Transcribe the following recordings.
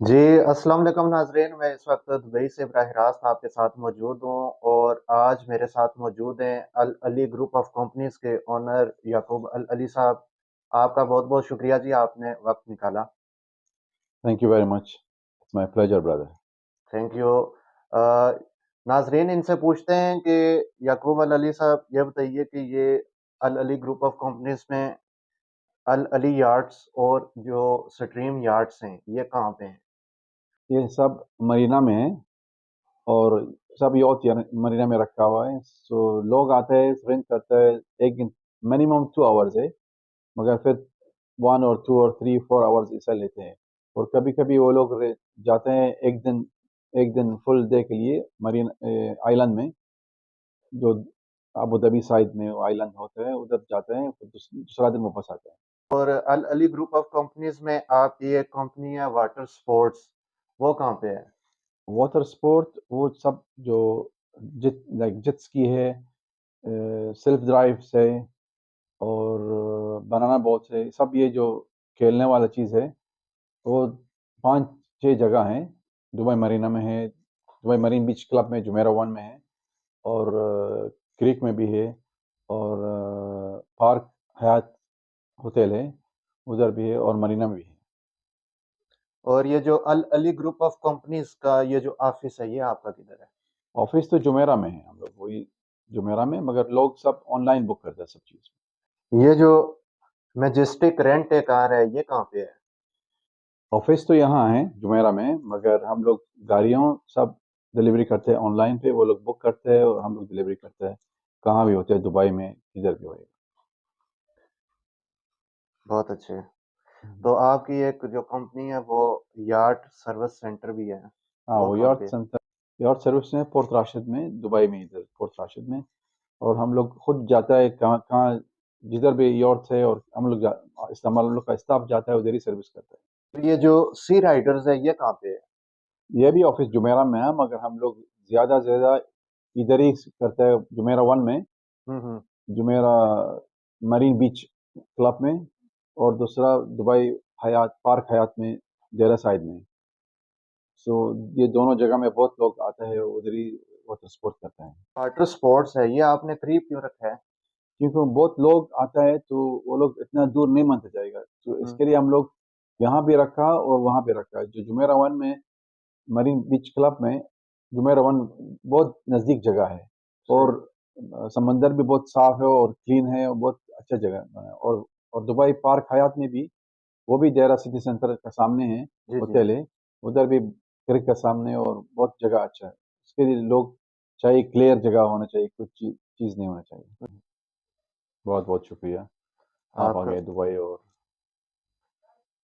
जी, अस्सलाम वालेकुम नाज़रीन। मैं इस वक़्त दुबई से बराह रास्त आपके साथ मौजूद हूँ और आज मेरे साथ मौजूद हैं अल अली ग्रुप ऑफ कंपनीज़ के ओनर याकूब अल अली साहब। आपका बहुत-बहुत शुक्रिया जी, आपने वक़्त निकाला। Thank you very much. It's my pleasure, brother. Thank you. अ, नाज़रीन इनसे पूछते हैं कि याकूब अल अली साहब ये बताइए कि ये अल अली ग्रुप ऑफ कंपनीज़ में अल अली यार्ड्स और जो स्ट्रीम यार्ड्स हैं, ये कहाँ पे हैं? ये सब मरीना में है और सब यॉट मरीना में रखा हुआ है। सो लोग आते हैं, रेंट करते हैं। एक दिन मिनिमम 2 आवर्स है, मगर फिर 1 और 2 और 3 4 आवर्स ऐसा लेते हैं। और कभी कभी वो लोग जाते हैं एक दिन फुल डे के लिए मरीन आइलैंड में, जो अबू धाबी साइड में आइलैंड होते हैं, उधर जाते हैं, फिर दूसरा दिन वापस आते हैं। और अल अली ग्रुप ऑफ कंपनीज़ में आपकी एक कंपनी है वाटर स्पोर्ट्स, वो कहाँ पे है? वाटर स्पोर्ट वो सब जो जेट स्की है, सेल्फ ड्राइव है, और बनाना बोट्स है, सब ये जो खेलने वाला चीज़ है, वो 5 6 जगह हैं। दुबई मरीना में है, दुबई मरीन बीच क्लब में जुमेरा वन में है, और क्रीक में भी है, और पार्क हयात होटल है, उधर भी है, और मरीना में भी है। और ये जो अल अली ग्रुप ऑफ कंपनीज़ का ये जो ऑफिस है, ये आपका किधर है? ऑफिस तो जुमेरा में है, हम लोग वही जुमेरा में, मगर लोग सब ऑनलाइन बुक करते हैं सब चीज़। ये जो मैजेस्टिक रेंट ए कार है, ये कहाँ पे है? ऑफिस तो यहाँ है जुमेरा में, मगर हम लोग गाड़ियों सब डिलीवरी करते हैं ऑनलाइन पे। वो लोग बुक करते हैं और हम लोग डिलीवरी करते हैं, कहाँ भी होते हैं, दुबई में इधर भी होएगा। बहुत अच्छे। तो आपकी एक जो कंपनी है वो यार्ड सर्विस सेंटर भी है, हाँ, वो वो कहाँ यॉर्ट पे है? सेंटर, यॉर्ट सर्विस है पोर्ट राशिद में, दुबई में, इधर पोर्ट राशिद में। और हम लोग खुद जाता है कहाँ कहाँ, जिधर भी यॉर्ट है, और हम लोग इस्तेमाल, हम लोग का स्टाफ जाता है, उधर ही सर्विस करता है। तो ये जो सी राइडर्स है, ये कहाँ पे है? ये भी ऑफिस जुमेरा में है, मगर हम लोग ज़्यादा से ज़्यादा इधर ही करते हैं, जुमेरा वन में, हम्म। जुमेरा मरीन बीच क्लब में, और दूसरा दुबई हयात पार्क हयात में, देरा साइड में। सो ये दोनों जगह में बहुत लोग आते हैं, उधर ही वाटर स्पोर्ट करते हैं। वाटर स्पोर्ट्स है, ये आपने करीब क्यों रखा है? क्योंकि बहुत लोग आता है, तो वो लोग इतना दूर नहीं मानते जाएगा, तो हम्म। इसके लिए हम लोग यहाँ भी रखा और वहाँ भी रखा। जो जुमेरा वन में, मरीन बीच क्लब में, जुमेरा वन बहुत नज़दीक जगह है, सही। और समंदर भी बहुत साफ है और क्लीन है, और बहुत अच्छा जगह है। और दुबई पार्क हयात में भी, वो भी देरा सिटी सेंटर का सामने है, जी जी। होटल है, उधर भी क्रिक का सामने, और बहुत जगह अच्छा है। उसके लिए लोग चाहिए, क्लियर जगह होना चाहिए, कुछ चीज़ नहीं होना चाहिए। बहुत बहुत शुक्रिया, आप आ आपका। गए दुबई और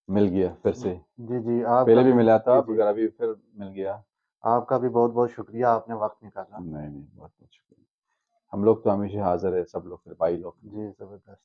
मिल गया फिर से। जी जी, आपका पहले भी भी। मिला था, जी जी। मगर अभी फिर मिल गया। आपका भी बहुत-बहुत शुक्रिया, आपने वक़्त निकाला। नहीं नहीं, बहुत बहुत शुक्रिया। हम लोग तो हमेशा हाजिर है, सब लोग, फिर भाई लोग। जी, ज़बरदस्त।